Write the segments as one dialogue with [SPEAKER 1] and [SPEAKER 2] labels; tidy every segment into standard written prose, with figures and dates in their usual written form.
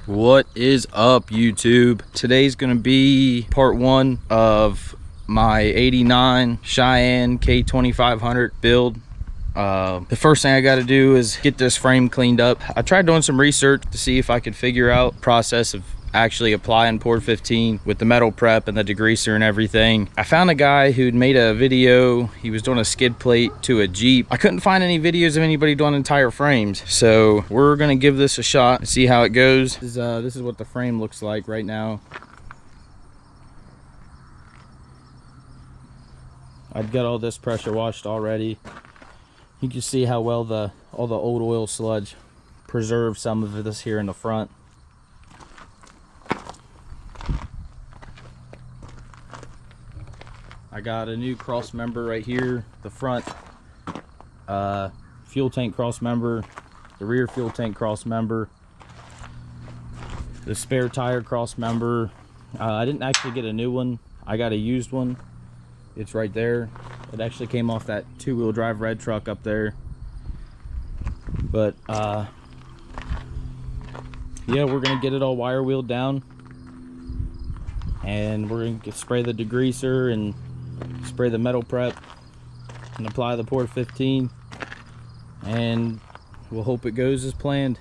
[SPEAKER 1] What is up, YouTube? Today's gonna be part one of my 89 Cheyenne K2500 build. The first thing I got to do is get this frame cleaned up. I tried doing some research to see if I could figure out the process of actually applying port 15 with the metal prep and the degreaser and everything. I found a guy who'd made a video. He was doing a skid plate to a Jeep. I couldn't find any videos of anybody doing entire frames, so we're gonna give this a shot and see how it goes. This is what the frame looks like right now. I've got all this pressure washed already. You can see how well all the old oil sludge preserved some of this here in the front. I got a new cross member right here, the front fuel tank cross member, the rear fuel tank cross member, the spare tire cross member. I didn't actually get a new one. I got a used one. It's right there. It actually came off that two-wheel drive red truck up there. But yeah, we're gonna get it all wire wheeled down, and we're gonna spray the degreaser and spray the metal prep and apply the port 15, and we'll hope it goes as planned.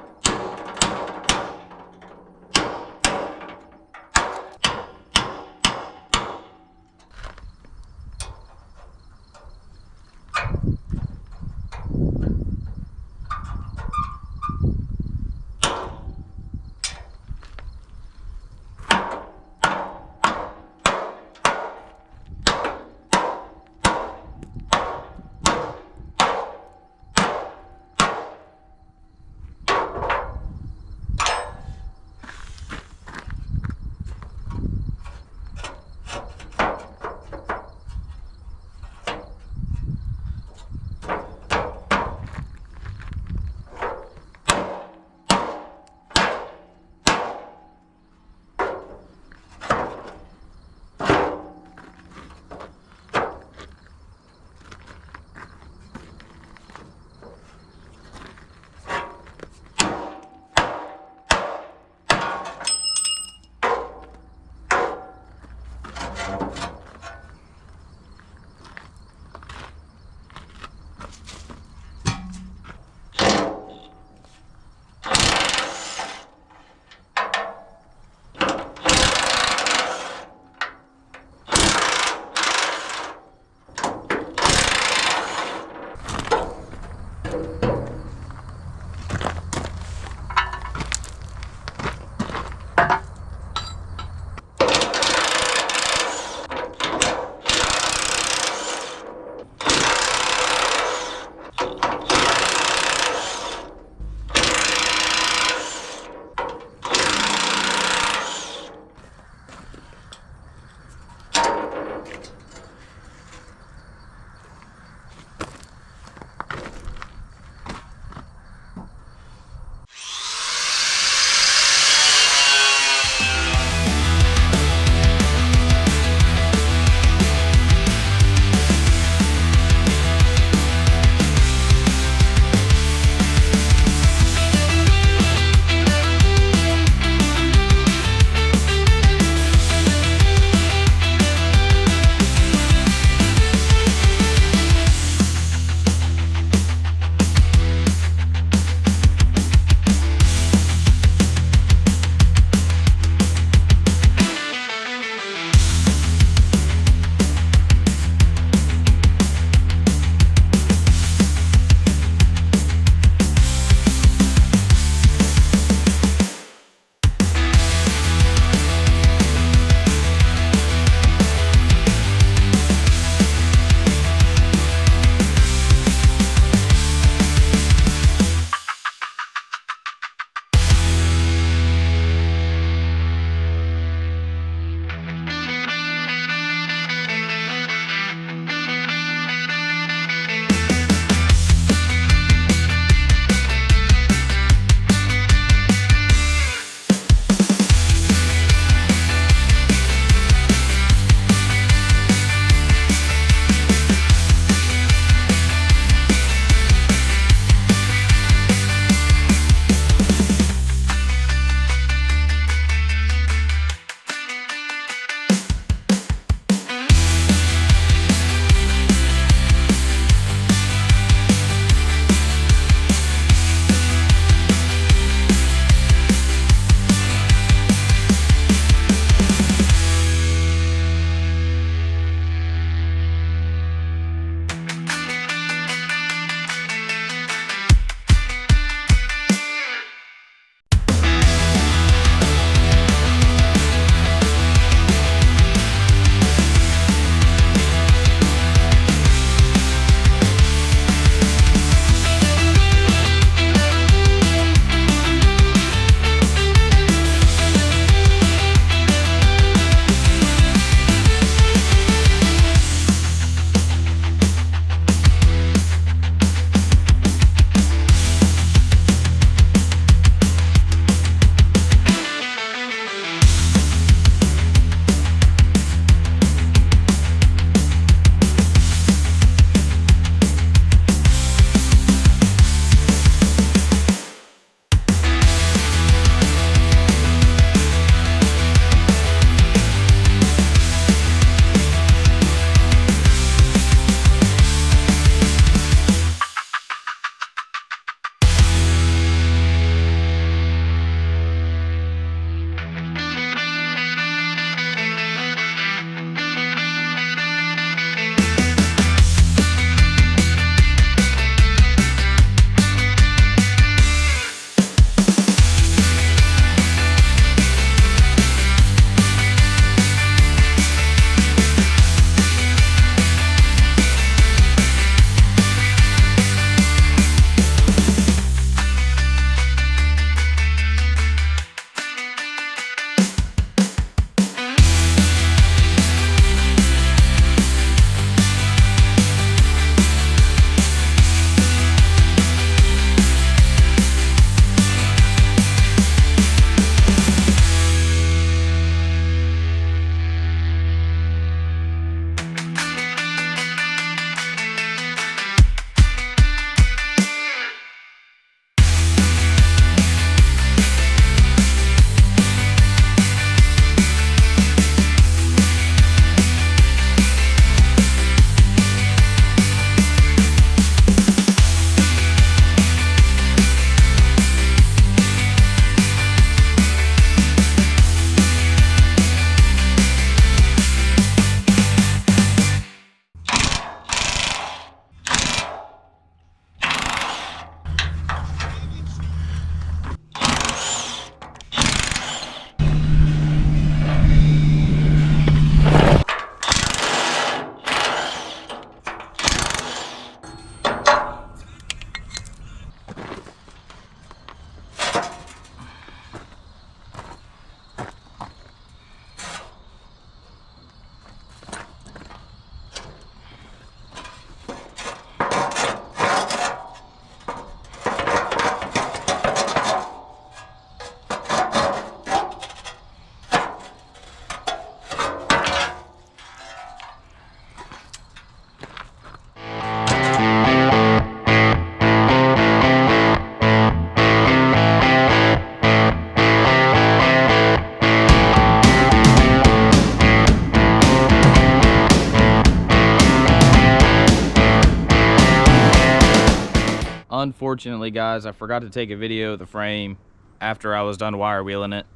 [SPEAKER 1] unfortunately, guys, I forgot to take a video of the frame after I was done wire wheeling it.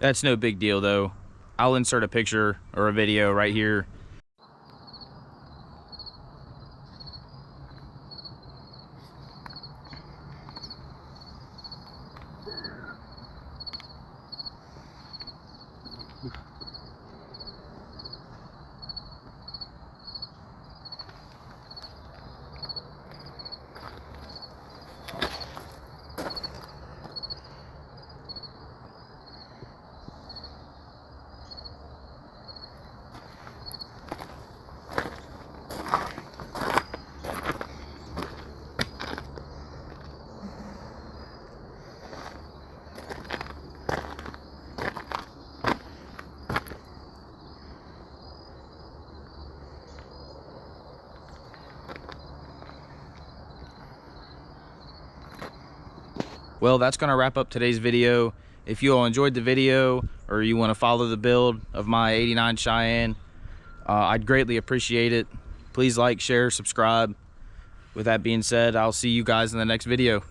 [SPEAKER 1] That's no big deal though. I'll insert a picture or a video right here. Well, that's going to wrap up today's video. If you all enjoyed the video or you want to follow the build of my 89 Cheyenne, I'd greatly appreciate it. Please like, share, subscribe. With that being said, I'll see you guys in the next video.